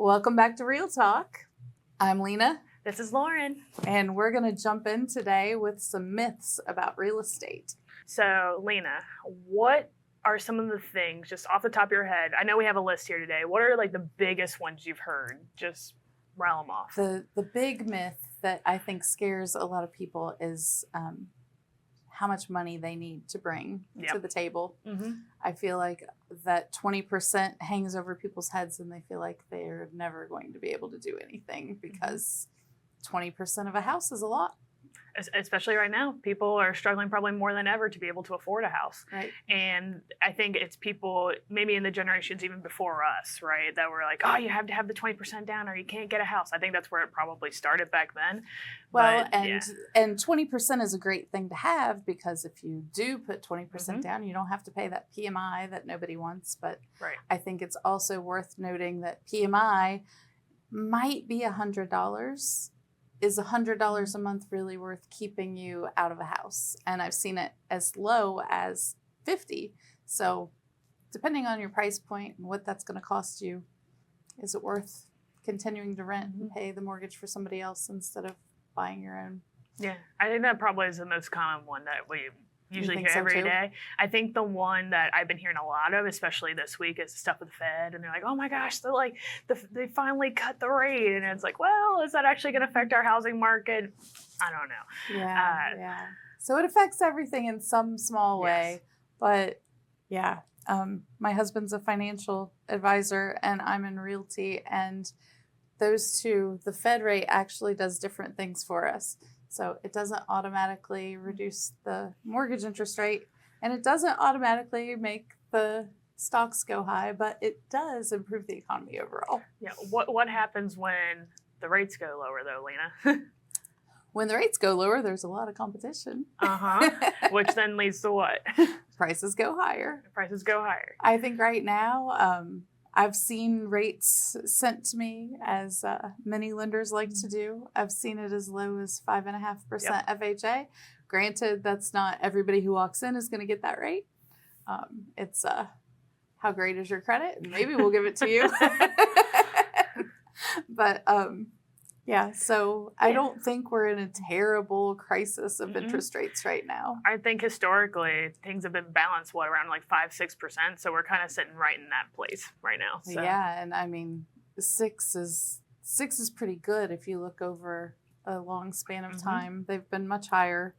Welcome back to Real Talk. I'm Lena. This is Lauren. And we're going to jump in today with some myths about real estate. So, Lena, what are some of the things, just off the top of your head, I know we have a list here today, what are like the biggest ones you've heard? Just rattle them off. The big myth that I think scares a lot of people is how much money they need to bring to the table. Mm-hmm. I feel like that 20% hangs over people's heads and they feel like they're never going to be able to do anything because 20% of a house is a lot. Especially right now, people are struggling probably more than ever to be able to afford a house. Right. And I think it's people, maybe in the generations even before us, right, that were like, oh, you have to have the 20% down or you can't get a house. I think that's where it probably started back then. Well, and 20% is a great thing to have because if you do put 20% down, you don't have to pay that PMI that nobody wants. But I think it's also worth noting that PMI might be $100. Is $100 a month really worth keeping you out of a house? And I've seen it as low as $50. So depending on your price point and what that's going to cost you, is it worth continuing to rent and pay the mortgage for somebody else instead of buying your own? Yeah, I think that probably is the most common one that we usually hear every day. I think the one that I've been hearing a lot of, especially this week, is stuff with the Fed. And they're like, oh my gosh, they're like, they finally cut the rate. And it's like, well, is that actually going to affect our housing market? I don't know. Yeah. So it affects everything in some small way. But yeah, my husband's a financial advisor and I'm in Realty. And those two, the Fed rate actually does different things for us. So it doesn't automatically reduce the mortgage interest rate, and it doesn't automatically make the stocks go high, but it does improve the economy overall. Yeah. What happens when the rates go lower, though, Lena? When the rates go lower, there's a lot of competition. Which then leads to what? Prices go higher. Prices go higher. I think right now, I've seen rates sent to me, as many lenders like to do. I've seen it as low as 5.5% FHA. Granted, that's not everybody who walks in is going to get that rate. It's how great is your credit? And maybe we'll give it to you. But so I don't think we're in a terrible crisis of interest rates right now. I think historically things have been balanced, around like 5-6%. So we're kind of sitting right in that place right now. So. Yeah, and I mean, 6 is pretty good if you look over a long span of time. They've been much higher.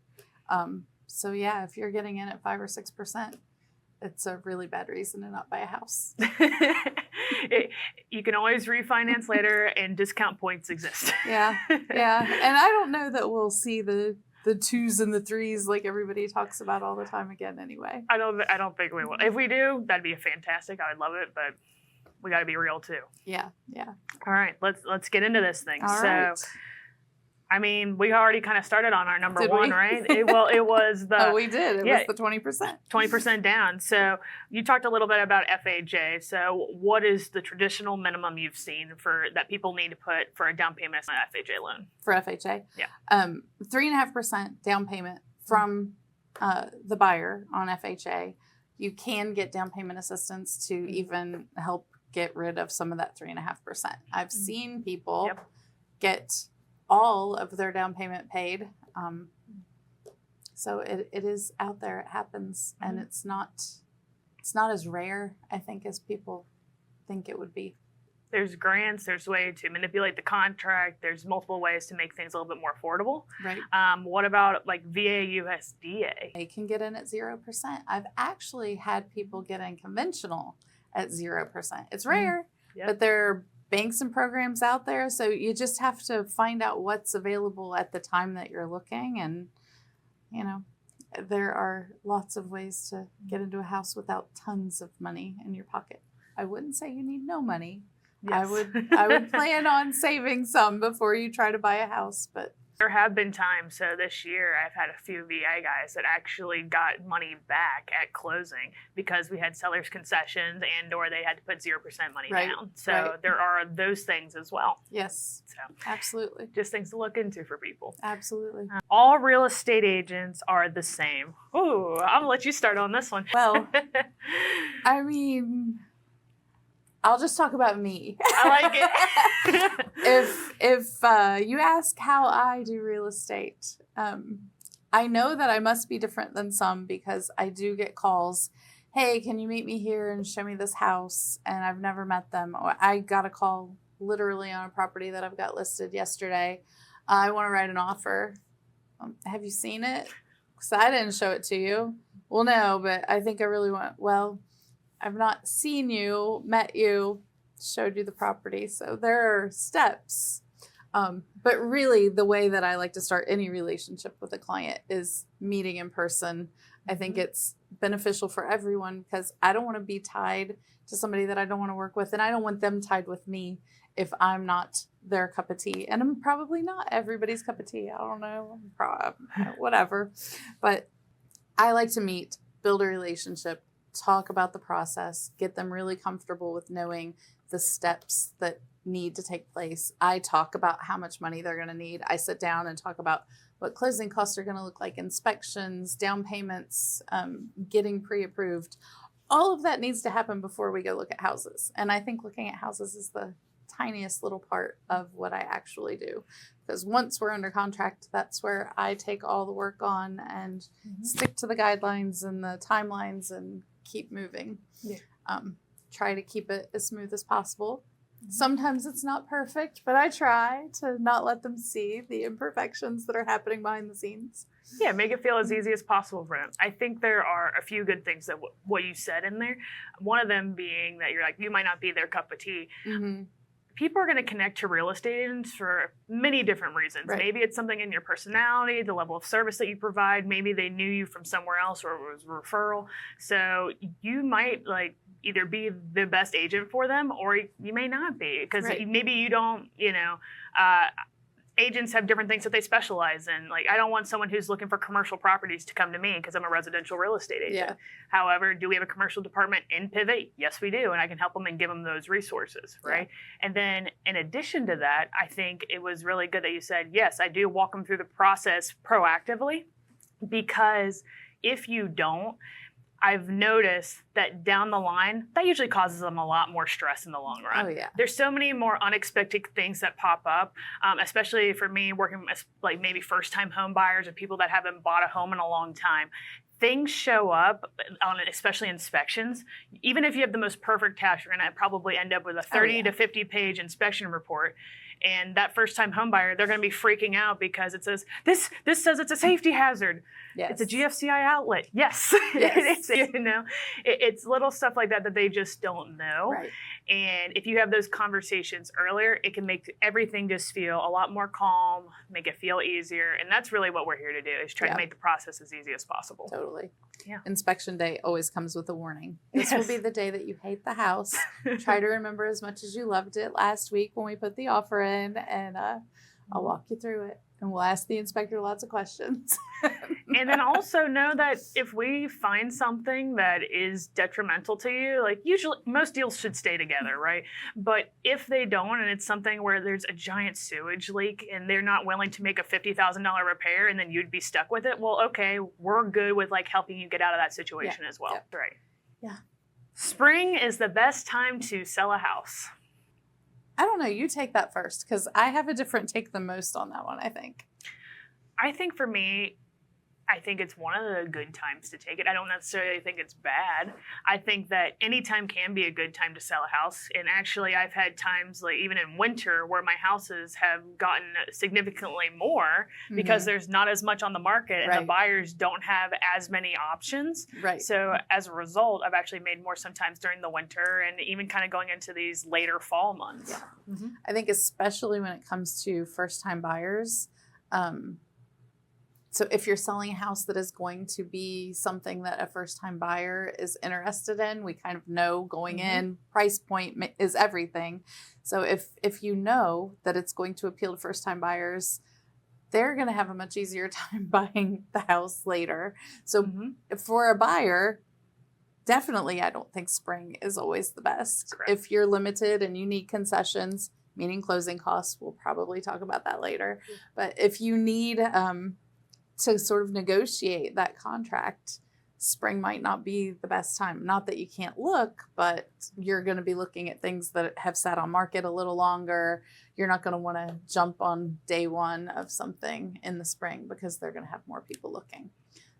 So yeah, if you're getting in at 5 or 6%, it's a really bad reason to not buy a house. You can always refinance later, and discount points exist. Yeah. And I don't know that we'll see the 2s and the 3s like everybody talks about all the time again. Anyway, I don't think we will. If we do, that'd be fantastic. I would love it, but we got to be real too. Yeah. All right, let's get into this thing. All right. I mean, we already kind of started on our number one, right? It was the... Oh, we did. It was the 20%. 20% down. So you talked a little bit about FHA. So what is the traditional minimum you've seen that people need to put for a down payment on an FHA loan? For FHA? Yeah. 3.5% down payment from the buyer on FHA. You can get down payment assistance to even help get rid of some of that 3.5%. I've seen people get all of their down payment paid. So it is out there. It happens. And it's not as rare, I think, as people think it would be. There's grants. There's way to manipulate the contract. There's multiple ways to make things a little bit more affordable. Right. What about like VA USDA? They can get in at 0%. I've actually had people get in conventional at 0%. It's rare, but they're banks and programs out there. So you just have to find out what's available at the time that you're looking. And, there are lots of ways to get into a house without tons of money in your pocket. I wouldn't say you need no money. Yes. I would plan on saving some before you try to buy a house, but there have been times, so this year I've had a few VA guys that actually got money back at closing because we had seller's concessions and or they had to put 0% money down. So there are those things as well. Yes, so absolutely. Just things to look into for people. Absolutely. All real estate agents are the same. Ooh, I'm going to let you start on this one. Well, I mean, I'll just talk about me. I like it. If you ask how I do real estate, I know that I must be different than some because I do get calls. Hey, can you meet me here and show me this house? And I've never met them. Or I got a call literally on a property that I've got listed yesterday. I want to write an offer. Have you seen it? Because I didn't show it to you. Well, no, but I think I really want. Well, I've not seen you, met you, showed you the property. So there are steps. But really, the way that I like to start any relationship with a client is meeting in person. I think it's beneficial for everyone because I don't want to be tied to somebody that I don't want to work with, and I don't want them tied with me if I'm not their cup of tea. And I'm probably not everybody's cup of tea. I don't know, whatever. But I like to meet, build a relationship, talk about the process, get them really comfortable with knowing the steps that need to take place. I talk about how much money they're going to need. I sit down and talk about what closing costs are going to look like, inspections, down payments, getting pre-approved. All of that needs to happen before we go look at houses. And I think looking at houses is the tiniest little part of what I actually do. Because once we're under contract, that's where I take all the work on and stick to the guidelines and the timelines and keep moving. Yeah. Try to keep it as smooth as possible. Sometimes it's not perfect, but I try to not let them see the imperfections that are happening behind the scenes. Yeah, make it feel as easy as possible for them. I think there are a few good things that what you said in there. One of them being that you're like, you might not be their cup of tea. Mm-hmm. People are going to connect to real estate agents for many different reasons. Right. Maybe it's something in your personality, the level of service that you provide. Maybe they knew you from somewhere else or it was a referral. So you might either be the best agent for them or you may not be because maybe you don't, agents have different things that they specialize in. Like, I don't want someone who's looking for commercial properties to come to me because I'm a residential real estate agent. Yeah. However, do we have a commercial department in Pivot? Yes, we do. And I can help them and give them those resources, right? Yeah. And then in addition to that, I think it was really good that you said, yes, I do walk them through the process proactively because if you don't, I've noticed that down the line, that usually causes them a lot more stress in the long run. Oh, yeah. There's so many more unexpected things that pop up, especially for me working with maybe first-time home buyers or people that haven't bought a home in a long time. Things show up on especially inspections. Even if you have the most perfect house, you're going to probably end up with a 30 to 50-page inspection report. And that first-time home buyer, they're going to be freaking out because it says, this says it's a safety hazard. Yes. It's a GFCI outlet. Yes. It's little stuff like that they just don't know. Right. And if you have those conversations earlier, it can make everything just feel a lot more calm, make it feel easier. And that's really what we're here to do, is try to make the process as easy as possible. Totally. Yeah. Inspection day always comes with a warning. This will be the day that you hate the house. Try to remember as much as you loved it last week when we put the offer in, and I'll walk you through it. And we'll ask the inspector lots of questions. And then also know that if we find something that is detrimental to you, usually most deals should stay together, right? But if they don't, and it's something where there's a giant sewage leak and they're not willing to make a $50,000 repair and then you'd be stuck with it, well, okay, we're good with helping you get out of that situation as well. Yeah. Right. Yeah. Spring is the best time to sell a house. I don't know. You take that first because I have a different take than most on that one, I think. I think for me, I think it's one of the good times to take it. I don't necessarily think it's bad. I think that any time can be a good time to sell a house. And actually, I've had times, even in winter, where my houses have gotten significantly more because there's not as much on the market and the buyers don't have as many options. Right. So as a result, I've actually made more sometimes during the winter and even kind of going into these later fall months. Yeah. Mm-hmm. I think especially when it comes to first-time buyers, so if you're selling a house that is going to be something that a first-time buyer is interested in, we kind of know going in, price point is everything. So if you know that it's going to appeal to first-time buyers, they're going to have a much easier time buying the house later. So for a buyer, definitely I don't think spring is always the best. Correct. If you're limited and you need concessions, meaning closing costs, we'll probably talk about that later. But if you need to sort of negotiate that contract, spring might not be the best time. Not that you can't look, but you're going to be looking at things that have sat on market a little longer. You're not going to want to jump on day one of something in the spring because they're going to have more people looking.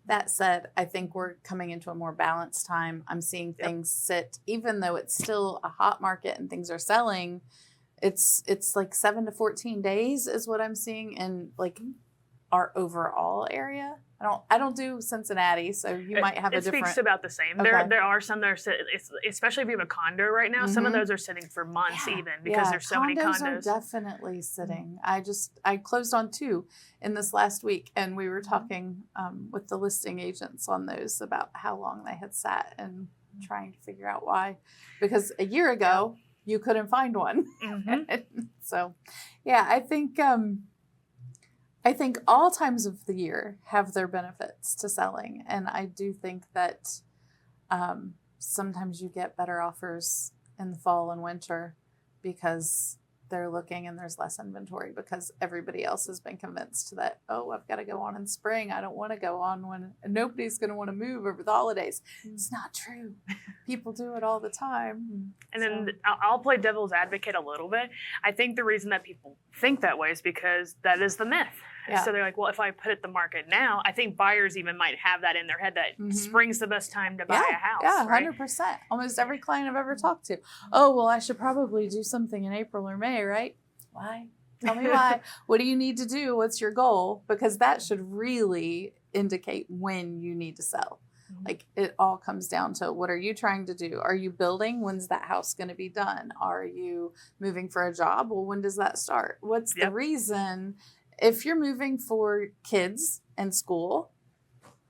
That said, I think we're coming into a more balanced time. I'm seeing things sit, even though it's still a hot market and things are selling. It's like 7 to 14 days is what I'm seeing in like our overall area. I don't do Cincinnati, so you might have a different. It speaks about the same. Okay. There are some that are especially if you have a condo right now. Some of those are sitting for months even because there's so many condos. Condos are definitely sitting. I closed on 2 in this last week, and we were talking with the listing agents on those about how long they had sat and trying to figure out why. Because a year ago you couldn't find one. So, yeah, I think all times of the year have their benefits to selling. And I do think that sometimes you get better offers in the fall and winter because they're looking and there's less inventory because everybody else has been convinced that, oh, I've got to go on in spring. I don't want to go on when nobody's going to want to move over the holidays. It's not true. People do it all the time. And then I'll play devil's advocate a little bit. I think the reason that people think that way is because that is the myth. Yeah. So they're like, well, if I put it the market now, I think buyers even might have that in their head that spring's the best time to buy a house. Yeah, right? 100%. Almost every client I've ever talked to. Oh, well, I should probably do something in April or May, right? Why? Tell me why. What do you need to do? What's your goal? Because that should really indicate when you need to sell. Like it all comes down to what are you trying to do? Are you building? When's that house going to be done? Are you moving for a job? Well, when does that start? What's the reason? If you're moving for kids and school,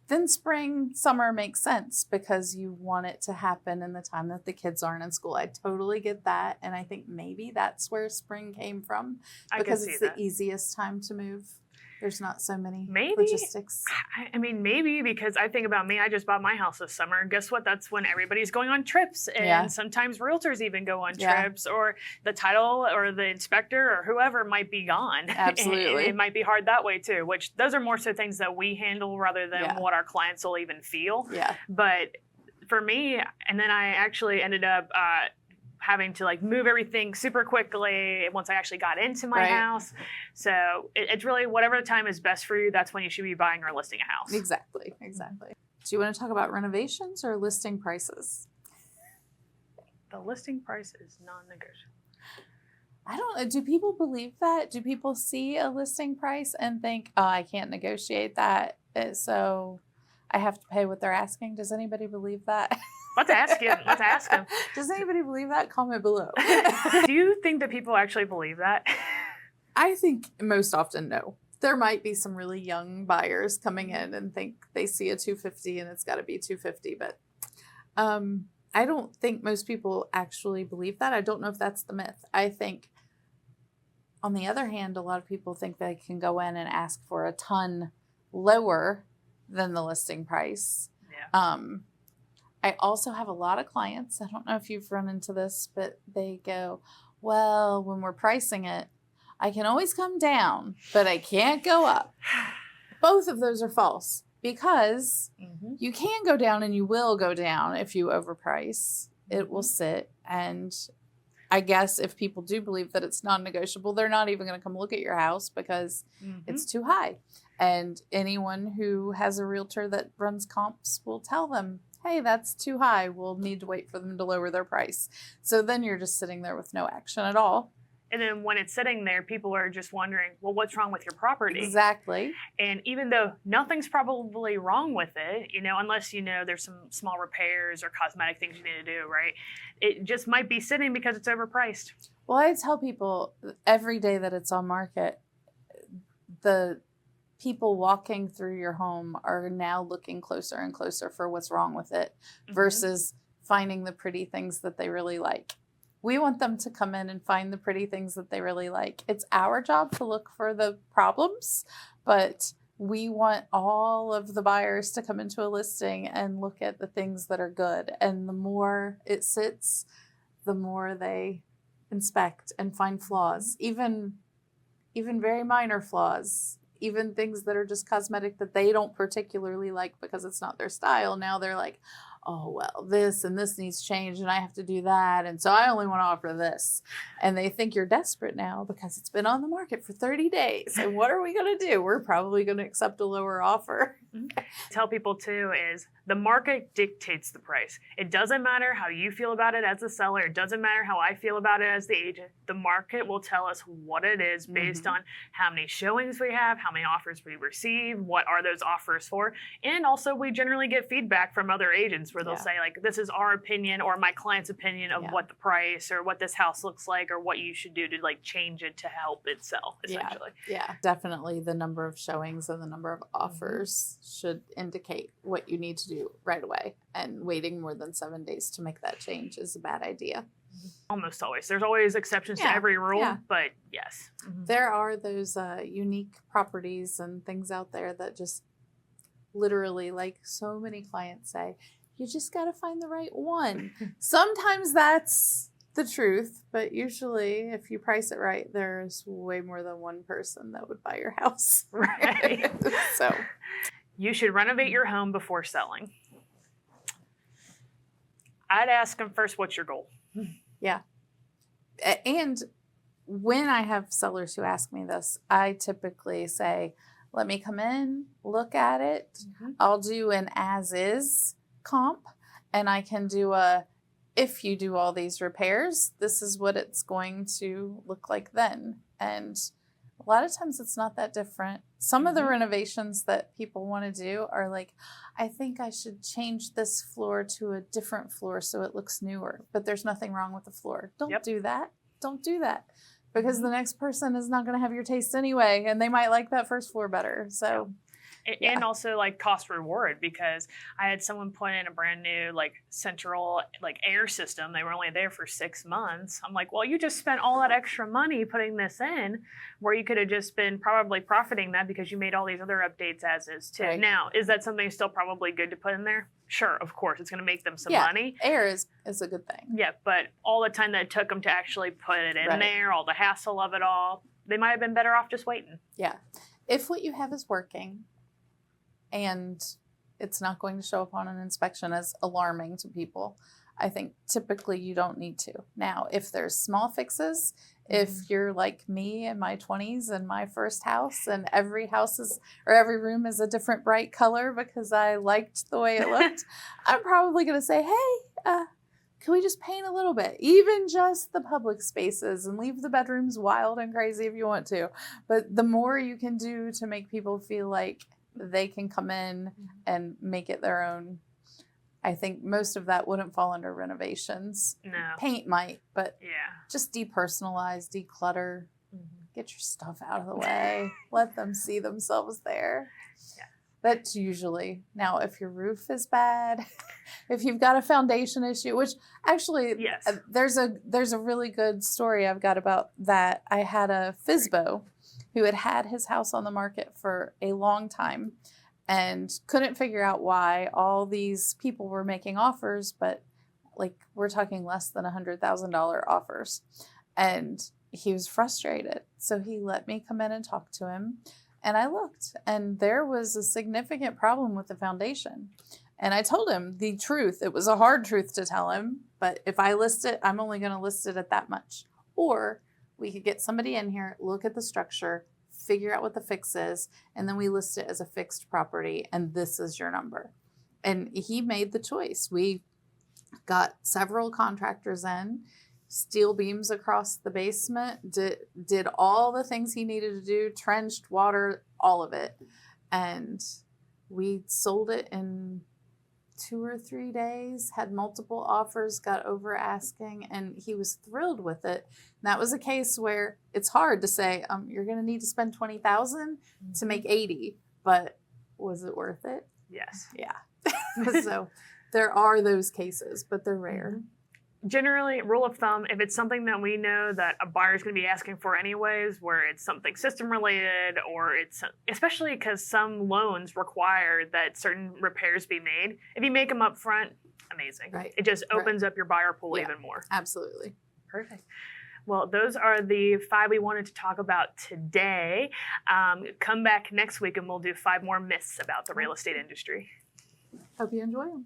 then spring, summer makes sense because you want it to happen in the time that the kids aren't in school. I totally get that. And I think maybe that's where spring came from because it's the easiest time to move. There's not so many logistics. I mean, maybe because I think about me, I just bought my house this summer. Guess what? That's when everybody's going on trips. And sometimes realtors even go on trips or the title or the inspector or whoever might be gone. Absolutely. And it might be hard that way too, which those are more so things that we handle rather than what our clients will even feel. Yeah. But for me, and then I actually ended up having to like move everything super quickly once I actually got into my house. So it's really whatever time is best for you. That's when you should be buying or listing a house. Exactly. Do you want to talk about renovations or listing prices? The listing price is non-negotiable. I don't know. Do people believe that? Do people see a listing price and think, oh, I can't negotiate that, so I have to pay what they're asking? Does anybody believe that? Let's ask him. Does anybody believe that? Comment below. Do you think that people actually believe that? I think most often no. There might be some really young buyers coming in and think they see a 250 and it's got to be 250, but I don't think most people actually believe that. I don't know if that's the myth. I think, on the other hand, a lot of people think they can go in and ask for a ton lower than the listing price. Yeah. I also have a lot of clients, I don't know if you've run into this, but they go, well, when we're pricing it, I can always come down, but I can't go up. Both of those are false because you can go down and you will go down if you overprice. It will sit. And I guess if people do believe that it's non-negotiable, they're not even going to come look at your house because it's too high. And anyone who has a realtor that runs comps will tell them, hey, that's too high. We'll need to wait for them to lower their price. So then you're just sitting there with no action at all. And then when it's sitting there, people are just wondering, well, what's wrong with your property? Exactly. And even though nothing's probably wrong with it, unless, there's some small repairs or cosmetic things you need to do, right? It just might be sitting because it's overpriced. Well, I tell people every day that it's on market, the people walking through your home are now looking closer and closer for what's wrong with it versus finding the pretty things that they really like. We want them to come in and find the pretty things that they really like. It's our job to look for the problems, but we want all of the buyers to come into a listing and look at the things that are good. And the more it sits, the more they inspect and find flaws, even very minor flaws. even things that are just cosmetic that they don't particularly like because it's not their style. Now they're like, oh, well, this and this needs change and I have to do that. And so I only want to offer this. And they think you're desperate now because it's been on the market for 30 days. And what are we going to do? We're probably going to accept a lower offer. Tell people too is the market dictates the price. It doesn't matter how you feel about it as a seller. It doesn't matter how I feel about it as the agent. The market will tell us what it is based on how many showings we have, how many offers we receive, what are those offers for. And also we generally get feedback from other agents where they'll say like, this is our opinion or my client's opinion of what the price or what this house looks like or what you should do to like change it to help it sell essentially. Yeah, definitely the number of showings and the number of offers should indicate what you need to do right away. And waiting more than 7 days to make that change is a bad idea. Almost always. There's always exceptions to every rule, but yes. There are those unique properties and things out there that just literally, like so many clients say, you just got to find the right one. Sometimes that's the truth, but usually if you price it right, there's way more than one person that would buy your house. Right. So you should renovate your home before selling. I'd ask them first, what's your goal? Yeah. And when I have sellers who ask me this, I typically say, let me come in, look at it. I'll do an as is comp, and I can do if you do all these repairs, this is what it's going to look like then. And a lot of times it's not that different. Some of the renovations that people want to do are like, I think I should change this floor to a different floor so it looks newer, but there's nothing wrong with the floor. Don't do that. Don't do that, because the next person is not going to have your taste anyway, and they might like that first floor better. So and also like cost reward, because I had someone put in a brand new like central like air system. They were only there for 6 months. I'm like, well, you just spent all that extra money putting this in, where you could have just been probably profiting that because you made all these other updates as is too. Right. Now, is that something still probably good to put in there? Sure, of course, it's going to make them some money. Air is a good thing. Yeah, but all the time that it took them to actually put it in there, all the hassle of it all, they might have been better off just waiting. Yeah. If what you have is working, and it's not going to show up on an inspection as alarming to people, I think typically you don't need to. Now, if there's small fixes, if you're like me in my 20s and my first house and every room is a different bright color because I liked the way it looked, I'm probably going to say, hey, can we just paint a little bit? Even just the public spaces, and leave the bedrooms wild and crazy if you want to. But the more you can do to make people feel like they can come in and make it their own. I think most of that wouldn't fall under renovations. No. Paint might, but just depersonalize, declutter, get your stuff out of the way, let them see themselves there. Yeah. That's usually. Now, if your roof is bad, if you've got a foundation issue, which actually there's a really good story I've got about that. I had a FSBO who had his house on the market for a long time and couldn't figure out why all these people were making offers, but like we're talking less than $100,000 offers. And he was frustrated. So he let me come in and talk to him. And I looked, and there was a significant problem with the foundation. And I told him the truth. It was a hard truth to tell him, but if I list it, I'm only going to list it at that much. Or we could get somebody in here, look at the structure, figure out what the fix is, and then we list it as a fixed property, and this is your number. And he made the choice. We got several contractors in, steel beams across the basement, did all the things he needed to do, trenched, water, all of it. And we sold it in 2 or 3 days, had multiple offers, got over asking, and he was thrilled with it. And that was a case where it's hard to say, you're going to need to spend $20,000 to make 80, but was it worth it? Yes. Yeah. So there are those cases, but they're rare. Generally, rule of thumb, if it's something that we know that a buyer is going to be asking for anyways, where it's something system related, or it's especially because some loans require that certain repairs be made. If you make them up front, amazing. Right. It just opens up your buyer pool even more. Absolutely. Perfect. Well, those are the 5 we wanted to talk about today. Come back next week and we'll do 5 more myths about the real estate industry. Hope you enjoy them.